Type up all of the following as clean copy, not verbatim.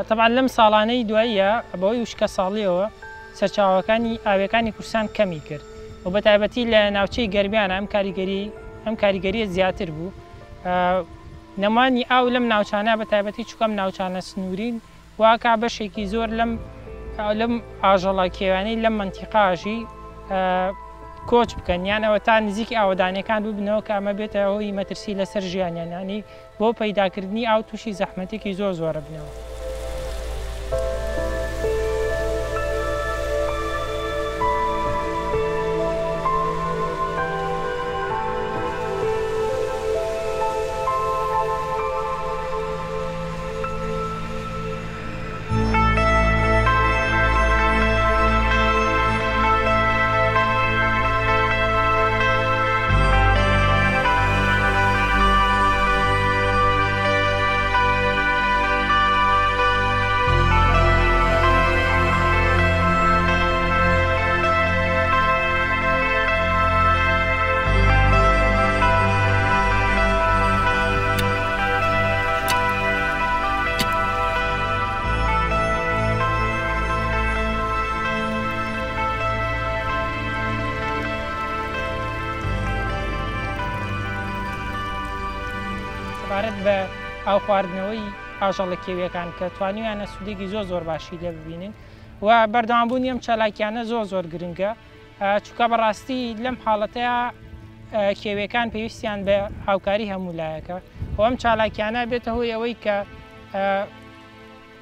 طبعا لەم ساڵانەی دواییە بەوەی وشکە ساڵیەوە سەرچاوەکانی ئاویەکانی کورسان کەمی کرد و بە تایبەتی لە ناوچەی گەرمیانە ئەم کاریگەریە زیاتر بوو. نەمانی ئاو لەم ناوچانە بە تایبەتی چووکەم ناوچانە سنوورین واکە بەشێکی زۆر لەم ئاژەڵە کێوانەی لەم منتیقاژی کۆچ بکەن یانەوە تا نزیکی ئاوەدانەکان ببنەوە کە ئەمە بێتە هۆی مەترسی لەسەر ژیانیانانی بۆ پەیداکردنی ئاو تووشی زەحمەتێکی زۆرە بنەوە. سەبارەت بە ئاو خواردنەوەی ئاژەڵە کێویەکان کە توانیویانە سوودێکی زۆر باشی لێ ببینن و بەردەوامبوونی ئەم چالاکیانە زۆر گرنگە چونکە بەڕاستی لەم حاڵەتەیە کێویەکان پێویستیان بە هاوکاری هەمولایەکە و ئەم چالاکیانە بێتە هۆی ئەوەی کە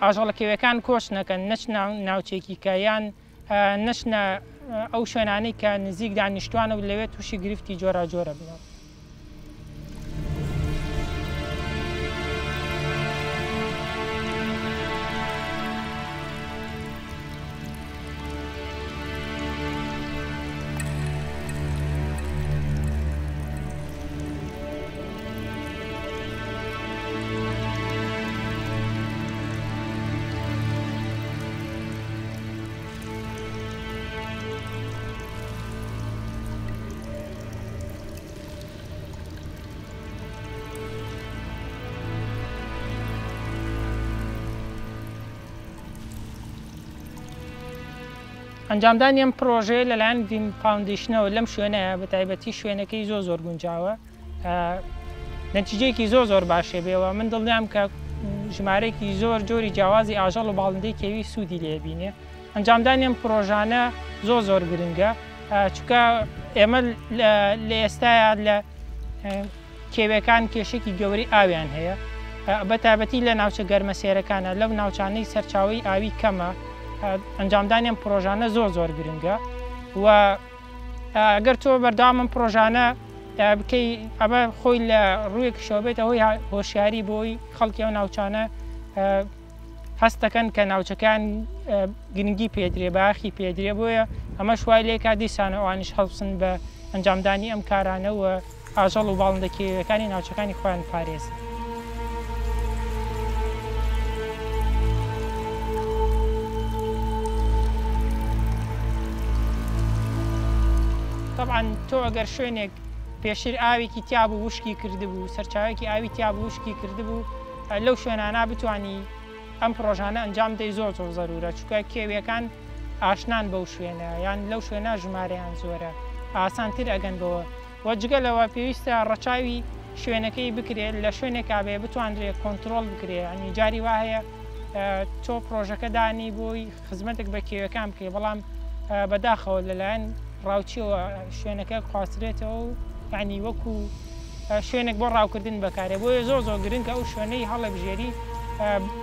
ئاژەڵە کێویەکان کۆچ نەکەن نەچ ناوچێکی کە یان نەچنە ئەو شوێنانەی کە نزیک دانیشتوانە و لەوێ تووشی گرفتی جۆرە بنەوە. ئەنجامدانی ئەم پرۆژەیە لەلایەن گرین فاوندیشنەوە لەم شوێنەیە بە تایبەتی شوێنەکەی زۆر گونجاوە نەتیجەیەکی زۆر باشێ بێەوە من دڵنیام کە ژمارەیەکی زۆر جۆری جیاوازی ئاژەڵ و باڵندەی کێوی سوودی لێبینێ. ئەنجامدانی ئەم پرۆژانە زۆر گرنگە چونکە ئێمە لە ئێستاە لە کێویەکان کێشێکی گەوری ئاویان هەیە بە تایبەتی لە ناوچە گەرمەسێرەکانە لەو ناوچانەی سەرچاوی ئاوی کەمە ئەنجامدانی ئەم پرۆژانە زۆر گرنگە و ئەگەر تۆ بەردەوام ئەم پرۆژانە بکەی ئەمە خۆی لە ڕوویەکشەوە بێتە هۆی هۆشیاری بۆی خەڵکی ئەو ناوچانە هەست دەکەن کە ناوچەکان گرنگی پێدرێ باخی پێدرێ بۆیە ئەمە شوای لێکا دیسانە ئەوانش هەڵبسن بە ئەنجامدانی ئەم کارانە و ئاژەڵ و باڵندە کێویەکانی ناوچەکانی خۆیان پارێزن. طبعاً تۆ ئەگەر شوێنێک پێشتر ئاوێکی تیابوو وشکی کردبوو سەرچاوێکی ئاوی تیابوو وشکی کردبوو لەو شوێنانە بتوانی ئەم پرۆژانە ئەنجام دەی زۆر زەرورە چونکە کێویەکان ئاشنان بەو شوێنە یان لەو شوێنە ژمارەیان زۆرە ئاسانتر ئەگەنبەوە و جگەلەوە پێویستە ڕەچاوی شوێنەکەی بکرێت لە شوێنێکا بێ بتوانرێت کۆنتترۆل بکرێت ئەنی جاری وایە تۆ پرۆژەکە دانی بۆی خزمەتێک بە کێویەکان بکەی بەڵام بەداخەوە لەلایەن ڕاوچیەوە شوێنەکە خواسترێتەوە و یعنی وەکو شوێنێک بۆ ڕاوکردن بەکارێ بۆیە زۆر گرنگە ئەو شوێنەی هەڵەبژێری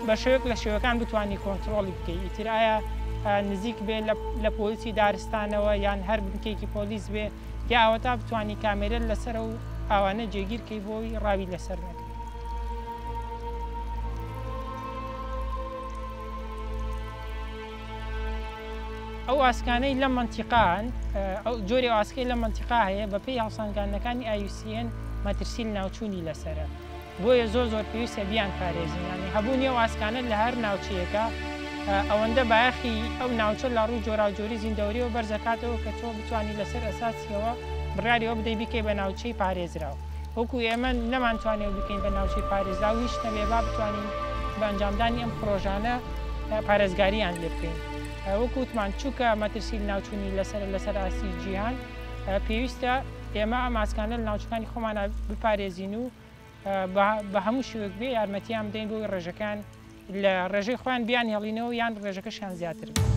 بە شێوەیەک لە شێوەکان بتوانانی کۆنتترۆلی بکەیت ئیتر ئایا نزیک بێ لە پۆلیسی دارستانەوە یان هەر بنکێکی پۆلیس بێ یا ئەوە تا بتوانانی کامێرە لەسەر و ئەوانە جێگیرکەی بۆی ڕاوی لەسەر نەکە. ئەو ئاسکانەی لە منتیقان ئەو جۆری ئاسکەی لە منتیقا هەیە بە پێی هاوسانگاندنەکانی IUCN مەترسیل ناوچوونی لەسرە بۆیە زۆر پێویستە بیان پارێزین ینی هەبوونی ئەو ئاسکانە لە هەر ناوچەیەکە ئەوەندە بایەخی ئەو ناوچە لە ڕووی جۆراوجۆری زیندەوەریەوە بەرزەکاتەوە کە تۆ بتوانانی لەسەر ئەساسیەوە بڕیاریەوە بدەی بکەی بە ناوچەی پارێزراوە وەکو ئێمە نەمانتوانێت بکەین بە ناوچەی پارێزرا و هیچ نەبێ با بتوانین بە ئەنجامدانی ئەم پرۆژانە پارێزگاریان لێ بکەین. وەکوتمان چووکە مەترسی ناوچوونی لەسەر ئاسی جیهان پێویستە ئێمە ئەم ئاسکانە لە ناوچەکانی خۆمان بپارێزین و بە هەموو شوێک بێ یارمەتیان بدەین بۆی ڕێژەکان لە ڕێژەی خۆیان بیان هێڵینەوە یان ڕێژەکەشیان زیاتر بێت.